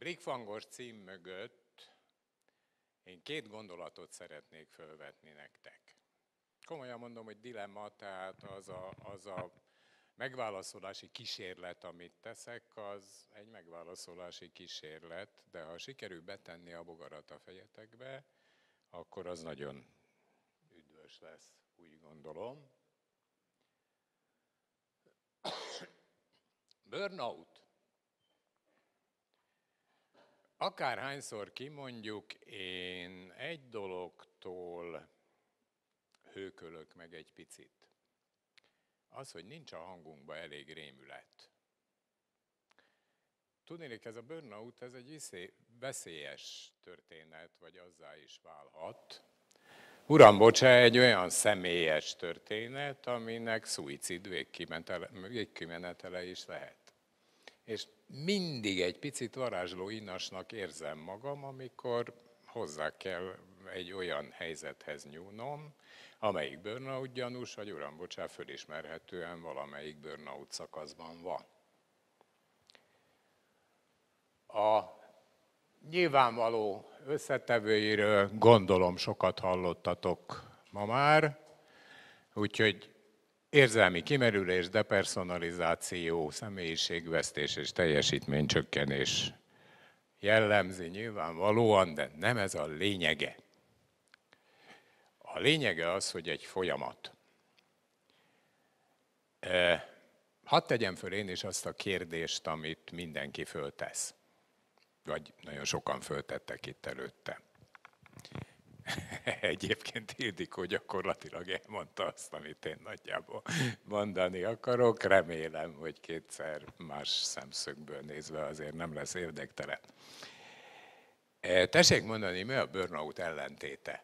Blikfangos cím mögött én két gondolatot szeretnék fölvetni nektek. Komolyan mondom, hogy dilemma, tehát az a megválaszolási kísérlet, amit teszek, az egy megválaszolási kísérlet, de ha sikerül betenni a bogarat a fejetekbe, akkor az nagyon üdvös lesz, úgy gondolom. Burnout. Akárhányszor kimondjuk, én egy dologtól hőkölök meg egy picit. Az, hogy nincs a hangunkban elég rémület. Tudnék, ez a burnout, ez egy veszélyes történet, vagy azzá is válhat. Uram, bocsá, egy olyan személyes történet, aminek szuicid végkimenetele is lehet. És mindig egy picit varázsló inasnak érzem magam, amikor hozzá kell egy olyan helyzethez nyúlnom, amelyik burnout gyanús, vagy uram, bocsá, fölismerhetően valamelyik burnout szakaszban van. A nyilvánvaló összetevőiről gondolom sokat hallottatok ma már, úgyhogy érzelmi kimerülés, depersonalizáció, személyiségvesztés és teljesítménycsökkenés jellemzi nyilvánvalóan, de nem ez a lényege. A lényege az, hogy egy folyamat. Hadd tegyem föl én is azt a kérdést, amit mindenki föltesz. Vagy nagyon sokan föltettek itt előtte. Egyébként Ildikó gyakorlatilag elmondta azt, amit én nagyjából mondani akarok. Remélem, hogy kétszer más szemszögből nézve azért nem lesz érdektelen. Tessék mondani, mi a burnout ellentéte?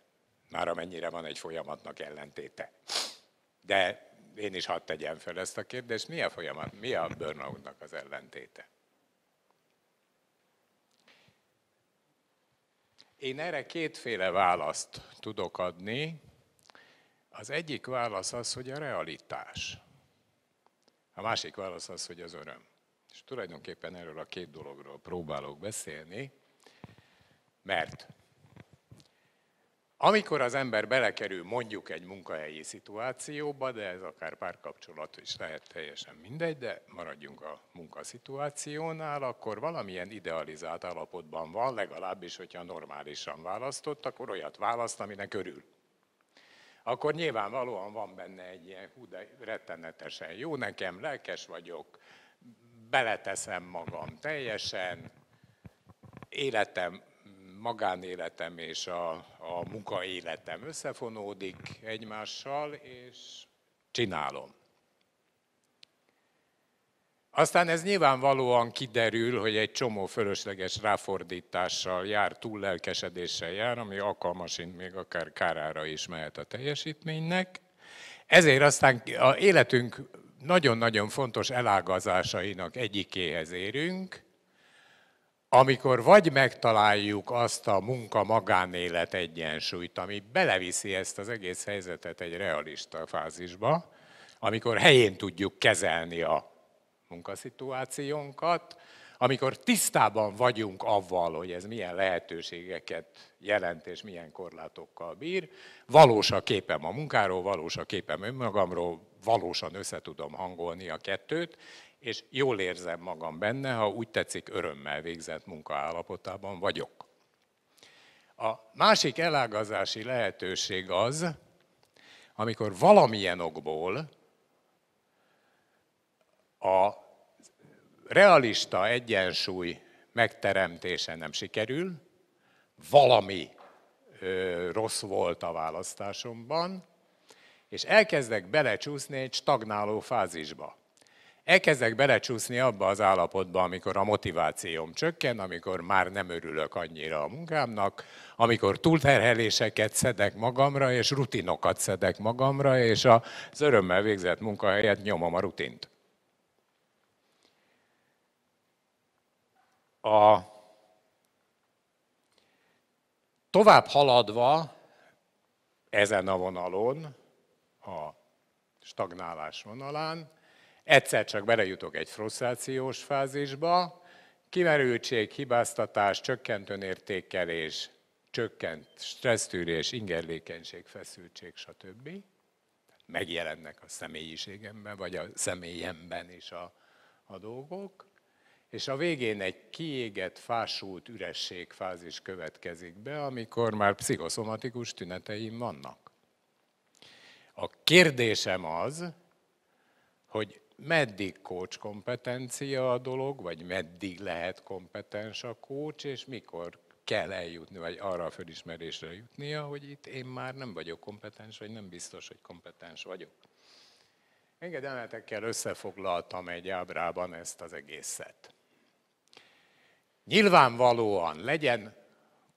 Már amennyire van egy folyamatnak ellentéte. De én is hadd tegyem fel ezt a kérdést, mi a folyamat, mi a burnoutnak az ellentéte? Én erre kétféle választ tudok adni. Az egyik válasz az, hogy a realitás. A másik válasz az, hogy az öröm. És tulajdonképpen erről a két dologról próbálok beszélni, mert amikor az ember belekerül mondjuk egy munkahelyi szituációba, de ez akár párkapcsolat is lehet, teljesen mindegy, de maradjunk a munkaszituációnál, akkor valamilyen idealizált állapotban van, legalábbis, hogyha normálisan választott, akkor olyat választ, aminek örül. Akkor nyilvánvalóan van benne egy ilyen hú, de rettenetesen jó nekem, lelkes vagyok, beleteszem magam teljesen, magánéletem és a munkaéletem összefonódik egymással, és csinálom. Aztán ez nyilvánvalóan kiderül, hogy egy csomó fölösleges ráfordítással jár, túllelkesedéssel jár, ami alkalmasint még akár kárára is mehet a teljesítménynek. Ezért aztán az életünk nagyon-nagyon fontos elágazásainak egyikéhez érünk, amikor vagy megtaláljuk azt a munka-magánélet egyensúlyt, ami beleviszi ezt az egész helyzetet egy realista fázisba, amikor helyén tudjuk kezelni a munkaszituációnkat, amikor tisztában vagyunk avval, hogy ez milyen lehetőségeket jelent és milyen korlátokkal bír, valós a képem a munkáról, valós a képem önmagamról, valósan össze tudom hangolni a kettőt, és jól érzem magam benne, ha úgy tetszik, örömmel végzett munkaállapotában vagyok. A másik elágazási lehetőség az, amikor valamilyen okból a realista egyensúly megteremtése nem sikerül, valami rossz volt a választásomban, és elkezdek belecsúszni egy stagnáló fázisba. Elkezdek belecsúszni abba az állapotba, amikor a motivációm csökken, amikor már nem örülök annyira a munkámnak, amikor túlterheléseket szedek magamra, és rutinokat szedek magamra, és az örömmel végzett munka helyett nyomom a rutint. Tovább haladva ezen a vonalon, a stagnálás vonalán, egyszer csak belejutok egy frusztrációs fázisba, Kimerültség, hibáztatás, csökkent önértékelés, csökkent stressztűrés, ingerlékenység, feszültség, stb. Megjelennek a személyiségemben, vagy a személyemben is a dolgok. És a végén egy kiégett, fásult ürességfázis következik be, amikor már pszichoszomatikus tüneteim vannak. A kérdésem az, hogy meddig coach kompetencia a dolog, vagy meddig lehet kompetens a coach, és mikor kell eljutni, vagy arra a fölismerésre jutnia, hogy itt én már nem vagyok kompetens, vagy nem biztos, hogy kompetens vagyok. Engedelmetekkel összefoglaltam egy ábrában ezt az egészet. Nyilvánvalóan legyen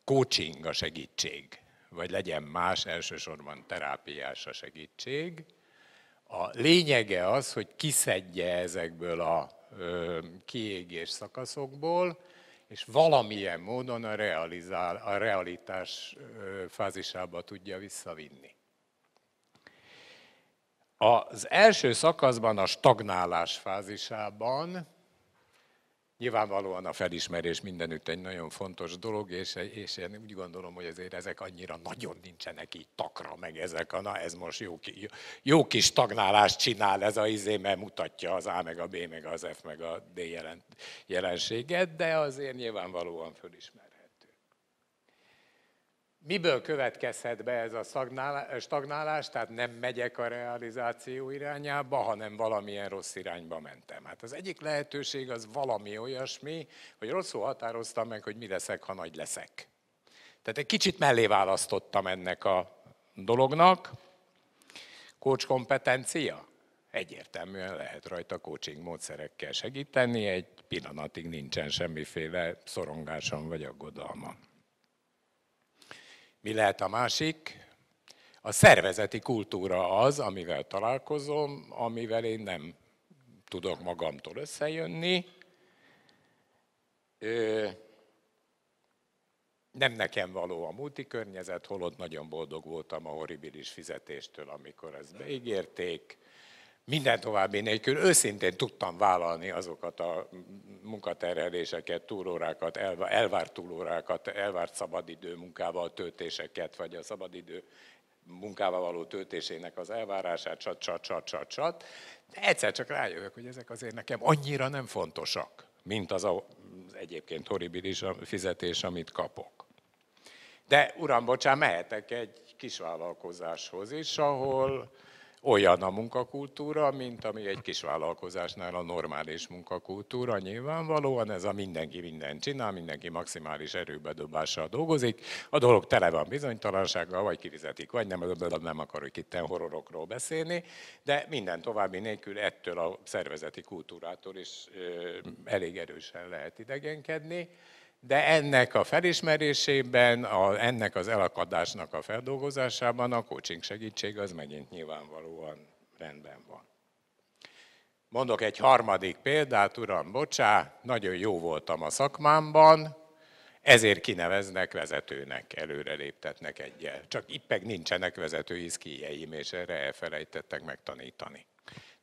coaching a segítség, vagy legyen más, elsősorban terápiás a segítség. A lényege az, hogy kiszedje ezekből a kiégés szakaszokból, és valamilyen módon a realitás fázisába tudja visszavinni. Az első szakaszban, a stagnálás fázisában nyilvánvalóan a felismerés mindenütt egy nagyon fontos dolog, és én úgy gondolom, hogy azért ezek annyira nagyon nincsenek így takra, meg ezek, na ez most jó kis stagnálást csinál ez a mert mutatja az A, meg a B, meg az F, meg a D jelenséget, de azért nyilvánvalóan fölismerhető. Miből következhet be ez a stagnálás? Tehát nem megyek a realizáció irányába, hanem valamilyen rossz irányba mentem. Hát az egyik lehetőség az valami olyasmi, hogy rosszul határoztam meg, hogy mi leszek, ha nagy leszek. Tehát egy kicsit mellé választottam ennek a dolognak. Coach kompetencia? Egyértelműen lehet rajta coaching módszerekkel segíteni, egy pillanatig nincsen semmiféle szorongásom vagy aggodalmam. Mi lehet a másik? A szervezeti kultúra az, amivel találkozom, amivel én nem tudok magamtól összejönni. Nem nekem való a multikörnyezet, holott nagyon boldog voltam a horribilis fizetéstől, amikor ezt beígérték. Minden további nélkül őszintén tudtam vállalni azokat a munkaterheléseket, túlórákat, elvárt túlórákat, elvárt szabadidő munkával töltéseket, vagy a szabadidő munkával való töltésének az elvárását, csat. De egyszer csak rájövök, hogy ezek azért nekem annyira nem fontosak, mint az egyébként horribilis fizetés, amit kapok. De uram, bocsán, mehetek egy kis vállalkozáshoz is, ahol olyan a munkakultúra, mint ami egy kis vállalkozásnál a normális munkakultúra. Nyilvánvalóan ez a mindenki mindent csinál, mindenki maximális erőbedobással dolgozik. A dolog tele van bizonytalansággal, vagy kifizetik, vagy nem akarok itt horrorokról beszélni, de minden további nélkül ettől a szervezeti kultúrától is elég erősen lehet idegenkedni. De ennek a felismerésében, ennek az elakadásnak a feldolgozásában a coaching segítség az megint nyilvánvalóan rendben van. Mondok egy harmadik példát, uram, bocsá, nagyon jó voltam a szakmámban, ezért kineveznek vezetőnek, előreléptetnek egyel. Csak ippeg nincsenek vezetői szkíjeim, és erre elfelejtettek megtanítani.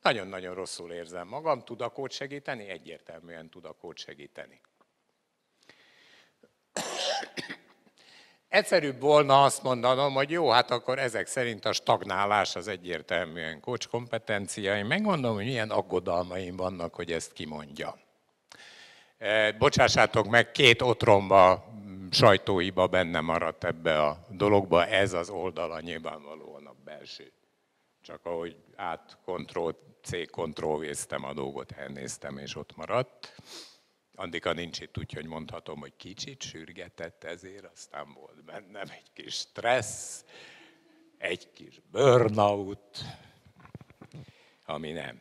Nagyon-nagyon rosszul érzem magam, tud a coach segíteni? Egyértelműen tud a coach segíteni. Egyszerűbb volna azt mondanom, hogy jó, hát akkor ezek szerint a stagnálás az egyértelműen coach kompetencia. Én megmondom, hogy milyen aggodalmaim vannak, hogy ezt kimondja. Bocsássátok meg, 2 otromba, sajtóiba benne maradt ebbe a dologba, ez az oldala nyilvánvalóan a belső. Csak ahogy Ctrl-C, Ctrl-V-ztem a dolgot, elnéztem és ott maradt. Andika nincs itt, úgyhogy mondhatom, hogy kicsit sürgetett ezért, aztán volt bennem egy kis stressz, egy kis burnout, ami nem.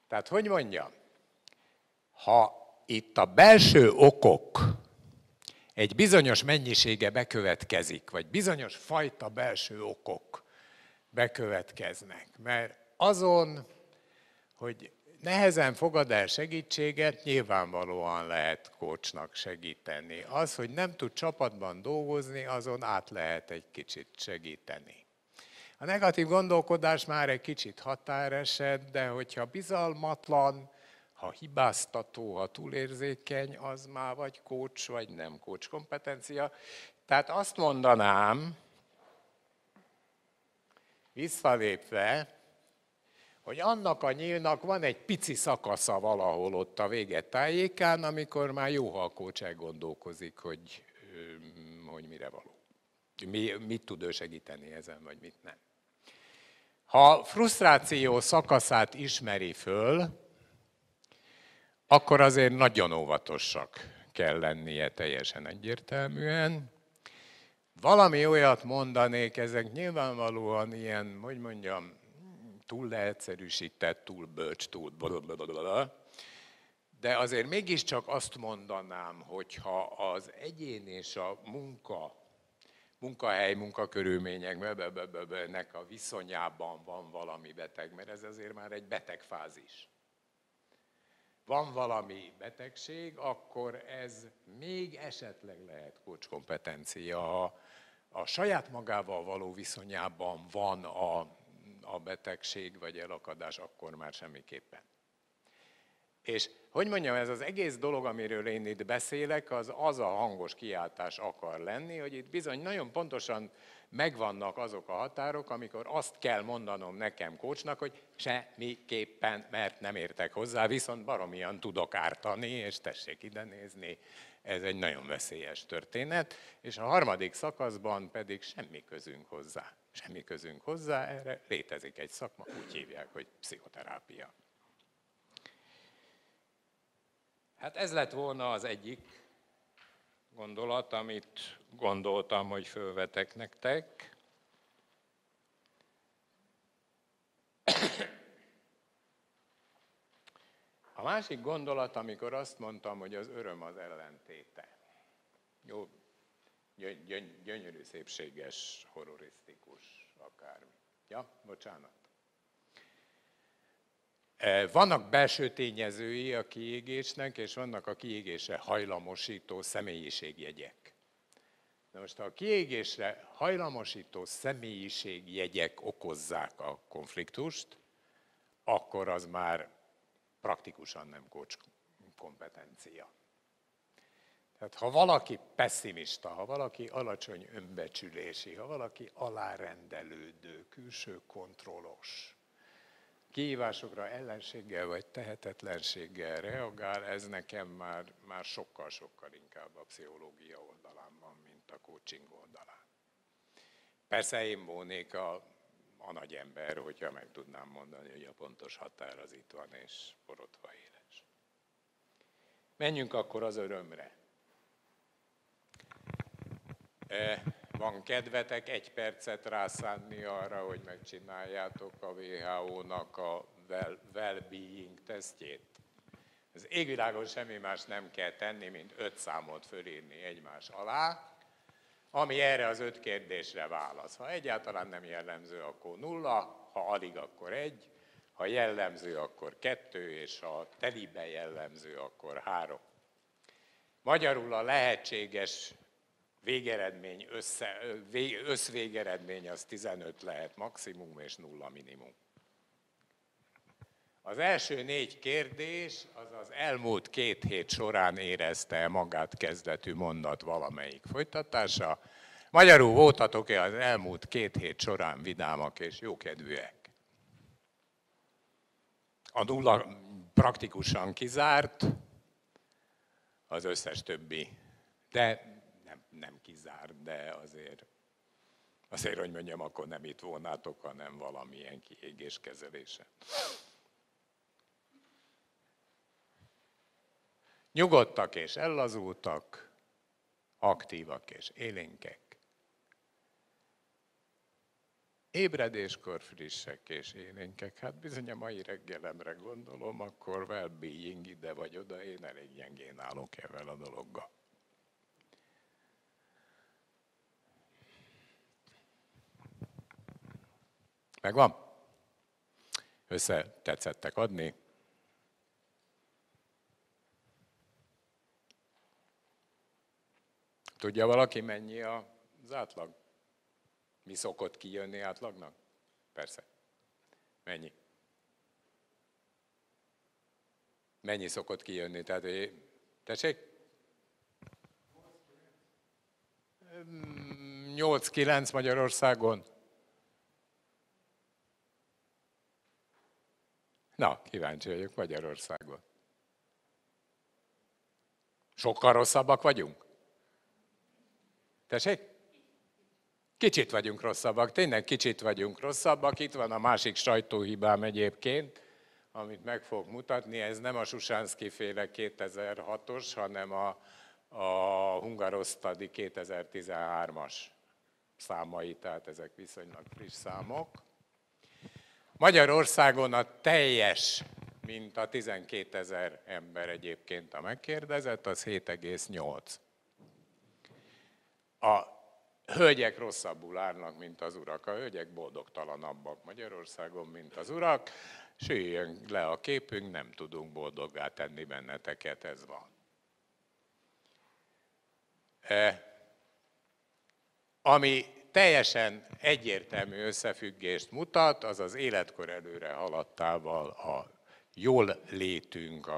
Tehát, hogy mondjam, ha itt a belső okok egy bizonyos mennyisége bekövetkezik, vagy bizonyos fajta belső okok bekövetkeznek, mert azon, hogy nehezen fogad el segítséget, nyilvánvalóan lehet coachnak segíteni. Az, hogy nem tud csapatban dolgozni, azon át lehet egy kicsit segíteni. A negatív gondolkodás már egy kicsit határeset, de hogyha bizalmatlan, ha hibáztató, ha túlérzékeny, az már vagy coach, vagy nem coach kompetencia. Tehát azt mondanám, visszalépve, hogy annak a nyílnak van egy pici szakasza valahol ott a vége tájékán, amikor már jó, ha a coach elgondolkozik, hogy mire való. Mit tud ő segíteni ezen, vagy mit nem. Ha frusztráció szakaszát ismeri föl, akkor azért nagyon óvatosak kell lennie teljesen egyértelműen. Valami olyat mondanék, ezek nyilvánvalóan ilyen, hogy mondjam, túl leegyszerűsített, túl bölcs, túl blablabla. De azért mégiscsak azt mondanám, hogyha az egyén és a munkahely, munkakörülményeknek a viszonyában van valami beteg, mert ez azért már egy betegfázis. Van valami betegség, akkor ez még esetleg lehet coach kompetencia. Ha a saját magával való viszonyában van a betegség vagy elakadás, akkor már semmiképpen. És hogy mondjam, ez az egész dolog, amiről én itt beszélek, az a hangos kiáltás akar lenni, hogy itt bizony nagyon pontosan megvannak azok a határok, amikor azt kell mondanom nekem coachnak, hogy semmiképpen, mert nem értek hozzá, viszont baromian tudok ártani, és tessék ide nézni, ez egy nagyon veszélyes történet. És a harmadik szakaszban pedig semmi közünk hozzá. Semmi közünk hozzá, erre létezik egy szakma, úgy hívják, hogy pszichoterápia. Hát ez lett volna az egyik gondolat, amit gondoltam, hogy fölvetek nektek. A másik gondolat, amikor azt mondtam, hogy az öröm az ellentéte. Jó, gyönyörű, szépséges, horrorisztikus, akármi. Ja, bocsánat. Vannak belső tényezői a kiégésnek, és vannak a kiégésre hajlamosító személyiségjegyek. Na most, ha a kiégésre hajlamosító személyiségjegyek okozzák a konfliktust, akkor az már praktikusan nem coach kompetencia. Tehát ha valaki pesszimista, ha valaki alacsony önbecsülési, ha valaki alárendelődő, külső kontrollos, kihívásokra ellenséggel vagy tehetetlenséggel reagál, ez nekem már sokkal-sokkal inkább a pszichológia oldalán van, mint a coaching oldalán. Persze én volnék a nagy ember, hogyha meg tudnám mondani, hogy a pontos határ az itt van, és borotva éles. Menjünk akkor az örömre. Van kedvetek 1 percet rászánni arra, hogy megcsináljátok a WHO-nak a well-being tesztjét? Az égvilágon semmi más nem kell tenni, mint 5 számot fölírni egymás alá, ami erre az 5 kérdésre válasz. Ha egyáltalán nem jellemző, akkor 0, ha alig, akkor 1, ha jellemző, akkor 2, és ha telibe jellemző, akkor 3. Magyarul a lehetséges végeredmény, összvégeredmény az 15 lehet maximum, és 0 minimum. Az első 4 kérdés az az elmúlt 2 hét során érezte magát kezdetű mondat valamelyik folytatása. Magyarul voltatok-e az elmúlt 2 hét során vidámak és jókedvűek? A 0 praktikusan kizárt, az összes többi, de nem kizárt, de azért, hogy mondjam, akkor nem itt volnátok, hanem valamilyen kiégéskezelése. Nyugodtak és ellazultak, aktívak és élénkek. Ébredéskor frissek és élénkek. Hát bizony a mai reggelemre gondolom, akkor well-being ide vagy oda, én elég gyengén állok ezzel a dologgal. Megvan? Össze tetszettek adni? Tudja valaki, mennyi az átlag? Mi szokott kijönni átlagnak? Persze. Mennyi? Mennyi szokott kijönni? Tehát, tessék? 8-9 Magyarországon. Na, kíváncsi vagyok Magyarországon. Sokkal rosszabbak vagyunk? Tessék? Kicsit vagyunk rosszabbak, tényleg kicsit vagyunk rosszabbak. Itt van a másik sajtóhibám egyébként, amit meg fogok mutatni. Ez nem a Susánszky féle 2006-os, hanem a Hungarosztadi 2013-as számai, tehát ezek viszonylag friss számok. Magyarországon a teljes, mint a 12 000 ember egyébként a megkérdezett, az 7,8. A hölgyek rosszabbul állnak, mint az urak. A hölgyek boldogtalanabbak Magyarországon, mint az urak. Süljön le a képünk, nem tudunk boldoggá tenni benneteket, ez van. Ami teljesen egyértelmű összefüggést mutat, az az életkor előre haladtával a jól létünk,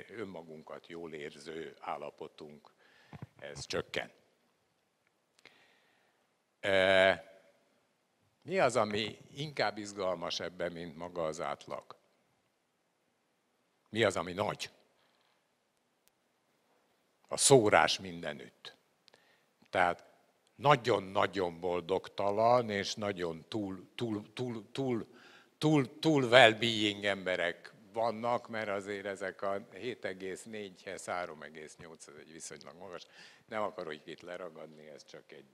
önmagunkat jól érző állapotunk, ez csökken. Mi az, ami inkább izgalmas ebben, mint maga az átlag? Mi az, ami nagy? A szórás mindenütt. Tehát nagyon-nagyon boldogtalan és nagyon túl well-being emberek vannak, mert azért ezek a 7,4-hez 3,8, ez egy viszonylag magas. Nem akarok itt leragadni, ez csak egy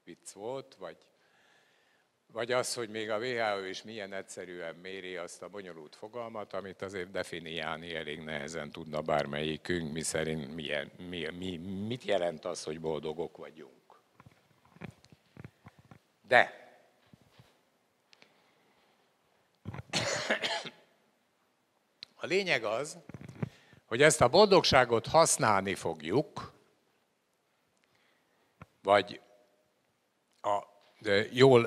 vicc volt, vagy az, hogy még a WHO is milyen egyszerűen méri azt a bonyolult fogalmat, amit azért definiálni elég nehezen tudna bármelyikünk, miszerint mit jelent az, hogy boldogok vagyunk. De a lényeg az, hogy ezt a boldogságot használni fogjuk, vagy a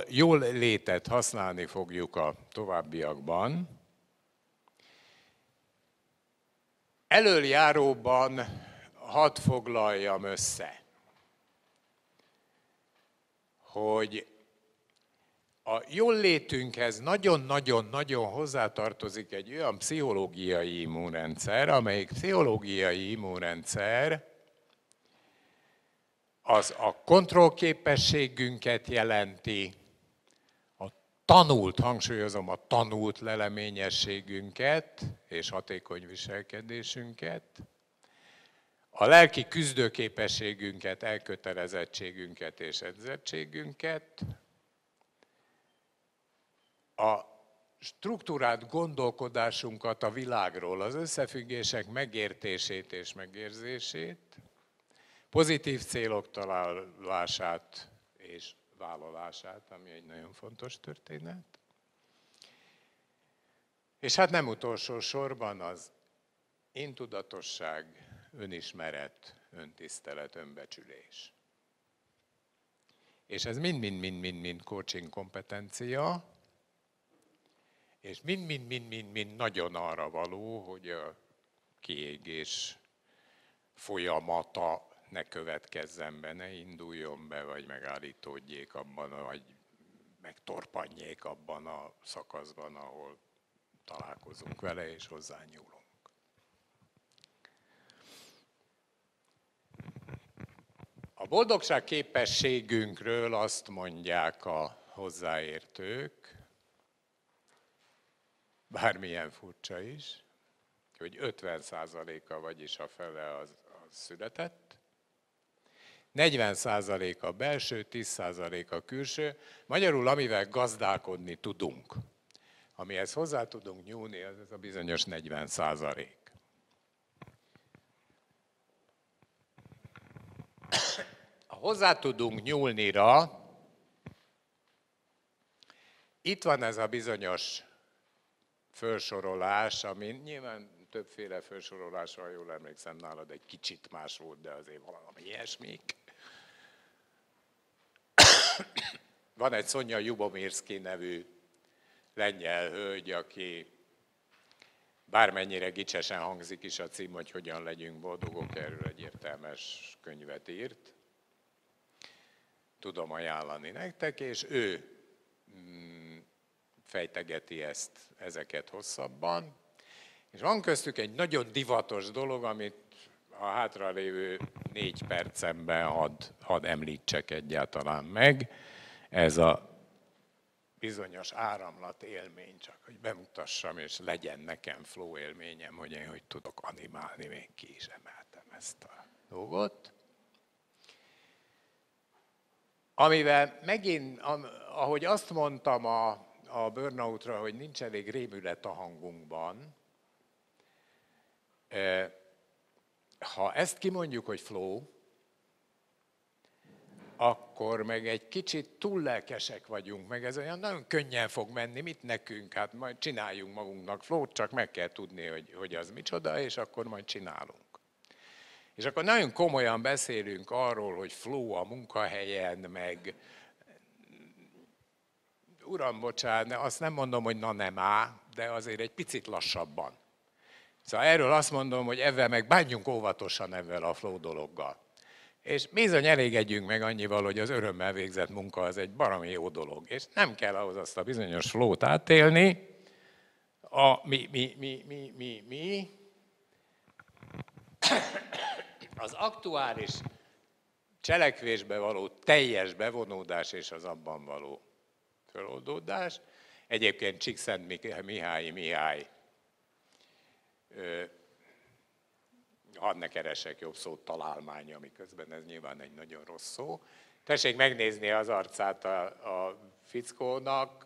jól létet használni fogjuk a továbbiakban. Elöljáróban hadd foglaljam össze, hogy a jól létünkhez nagyon-nagyon-nagyon hozzátartozik egy olyan pszichológiai immunrendszer, amelyik pszichológiai immunrendszer az a kontrollképességünket jelenti, hangsúlyozom, a tanult leleményességünket és hatékony viselkedésünket, a lelki küzdőképességünket, elkötelezettségünket és edzettségünket, a struktúrált gondolkodásunkat a világról, az összefüggések megértését és megérzését, pozitív célok találását és vállalását, ami egy nagyon fontos történet. És hát nem utolsó sorban az éntudatosság, önismeret, öntisztelet, önbecsülés. És ez mind coaching kompetencia, és mind nagyon arra való, hogy a kiégés folyamata ne következzen be, ne induljon be, vagy megállítódjék abban, vagy megtorpanjék abban a szakaszban, ahol találkozunk vele és hozzányúlunk. A boldogság képességünkről azt mondják a hozzáértők, bármilyen furcsa is, hogy 50%-a, vagyis a fele az született, 40% a belső, 10% a külső. Magyarul, amivel gazdálkodni tudunk, amihez hozzá tudunk nyúlni, az ez a bizonyos 40%. A hozzá tudunk nyúlnira, itt van ez a bizonyos felsorolás, ami nyilván többféle felsorolás, ha jól emlékszem, nálad egy kicsit más volt, de azért valami ilyesmik. Van egy Sonja Ljubomirszky nevű lengyel hölgy, aki bármennyire gicsesen hangzik is a cím, hogy hogyan legyünk boldogok, erről egy értelmes könyvet írt. Tudom ajánlani nektek, és ő fejtegeti ezeket hosszabban. És van köztük egy nagyon divatos dolog, amit a hátralévő 4 percemben hadd említsek egyáltalán meg. Ez a bizonyos áramlat élmény, csak hogy bemutassam, és legyen nekem flow élményem, hogy én hogy tudok animálni, még ki is emeltem ezt a dolgot. Amivel megint, ahogy azt mondtam a burnoutra, hogy nincs elég rémület a hangunkban, ha ezt kimondjuk, hogy flow, akkor meg egy kicsit túl lelkesek vagyunk, meg ez olyan nagyon könnyen fog menni, mit nekünk, hát majd csináljunk magunknak flow-t, csak meg kell tudni, hogy az micsoda, és akkor majd csinálunk. És akkor nagyon komolyan beszélünk arról, hogy flow a munkahelyen, meg uram, bocsánat, azt nem mondom, hogy na nem á, de azért egy picit lassabban. Szóval erről azt mondom, hogy ezzel meg bánjunk óvatosan ezzel a flow dologgal. És bizony elégedjünk meg annyival, hogy az örömmel végzett munka az egy baromi jó dolog. És nem kell ahhoz azt a bizonyos flow-t átélni. Az aktuális cselekvésbe való teljes bevonódás és az abban való feloldódás. Egyébként Csíkszentmihályi hadd ne keresek jobb szót, találmánya, miközben ez nyilván egy nagyon rossz szó. Tessék megnézni az arcát a fickónak,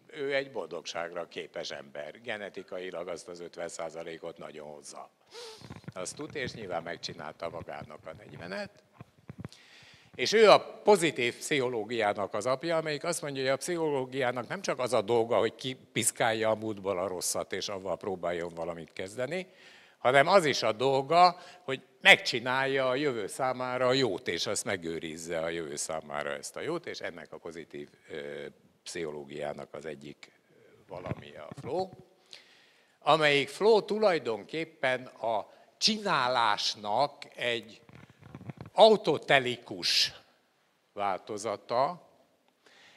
ő egy boldogságra képes ember. Genetikailag azt az 50%-ot nagyon hozza. Azt tud, és nyilván megcsinálta magának a 40-et. És ő a pozitív pszichológiának az apja, amelyik azt mondja, hogy a pszichológiának nem csak az a dolga, hogy kipiszkálja a múltból a rosszat, és avval próbáljon valamit kezdeni, hanem az is a dolga, hogy megcsinálja a jövő számára a jót, és azt megőrizze a jövő számára ezt a jót, és ennek a pozitív pszichológiának az egyik valami a flow, amelyik flow tulajdonképpen a csinálásnak egy autotelikus változata,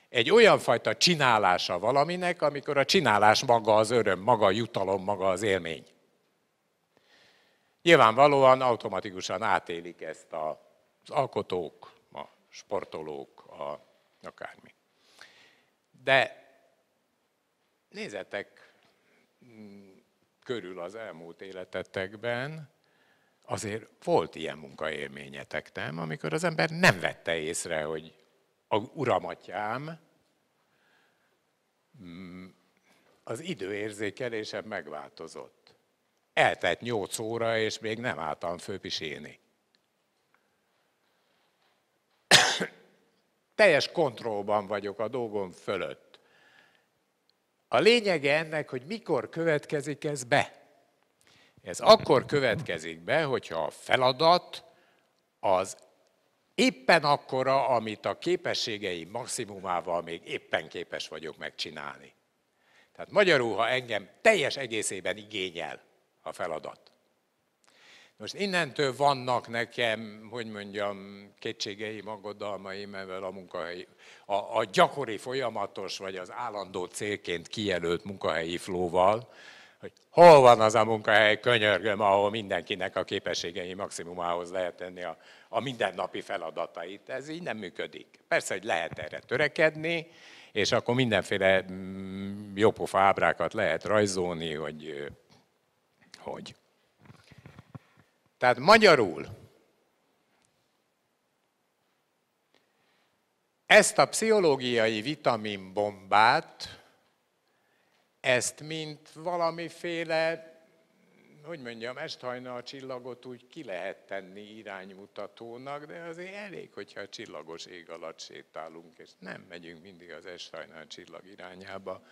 egy olyan fajta csinálása valaminek, amikor a csinálás maga az öröm, maga a jutalom, maga az élmény. Nyilvánvalóan automatikusan átélik ezt az alkotók, a sportolók, akármi. De nézzetek körül az elmúlt életetekben, azért volt ilyen munkaélményetek, nem? Amikor az ember nem vette észre, hogy uramatyám, az időérzékelésem megváltozott. Eltelt 8 óra, és még nem álltam főpisélni. Teljes kontrollban vagyok a dolgom fölött. A lényege ennek, hogy mikor következik ez be. Ez akkor következik be, hogyha a feladat az éppen akkora, amit a képességeim maximumával még éppen képes vagyok megcsinálni. Tehát magyarul, ha engem teljes egészében igényel a feladat. Most innentől vannak nekem, hogy mondjam, kétségeim, aggodalmaim ezzel a munkahelyi, a gyakori folyamatos, vagy az állandó célként kijelölt munkahelyi flowval, hogy hol van az a munkahely, könyörgöm, ahol mindenkinek a képességei maximumához lehet tenni a mindennapi feladatait. Ez így nem működik. Persze, hogy lehet erre törekedni, és akkor mindenféle jópofa ábrákat lehet rajzolni, hogy. Tehát magyarul ezt a pszichológiai vitaminbombát, ezt mint valamiféle, hogy mondjam, esthajnal csillagot úgy ki lehet tenni iránymutatónak, de azért elég, hogyha a csillagos ég alatt sétálunk, és nem megyünk mindig az esthajnal csillag irányába.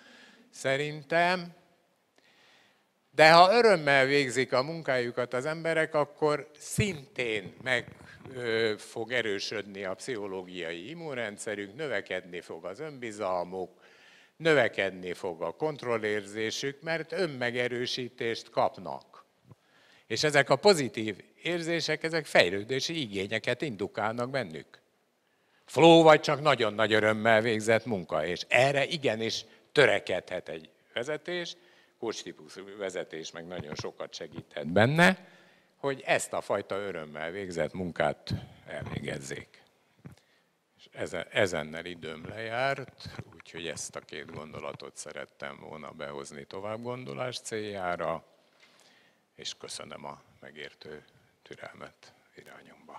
Szerintem, de ha örömmel végzik a munkájukat az emberek, akkor szintén meg fog erősödni a pszichológiai immunrendszerünk, növekedni fog az önbizalmuk, növekedni fog a kontrollérzésük, mert önmegerősítést kapnak. És ezek a pozitív érzések, ezek fejlődési igényeket indukálnak bennük. Flow vagy csak nagyon nagy örömmel végzett munka, és erre igenis törekedhet egy vezetés, coach-típusú vezetés meg nagyon sokat segíthet benne, hogy ezt a fajta örömmel végzett munkát elvégezzék. És ezennel időm lejárt, úgyhogy ezt a két gondolatot szerettem volna behozni továbbgondolás céljára, és köszönöm a megértő türelmet irányomba.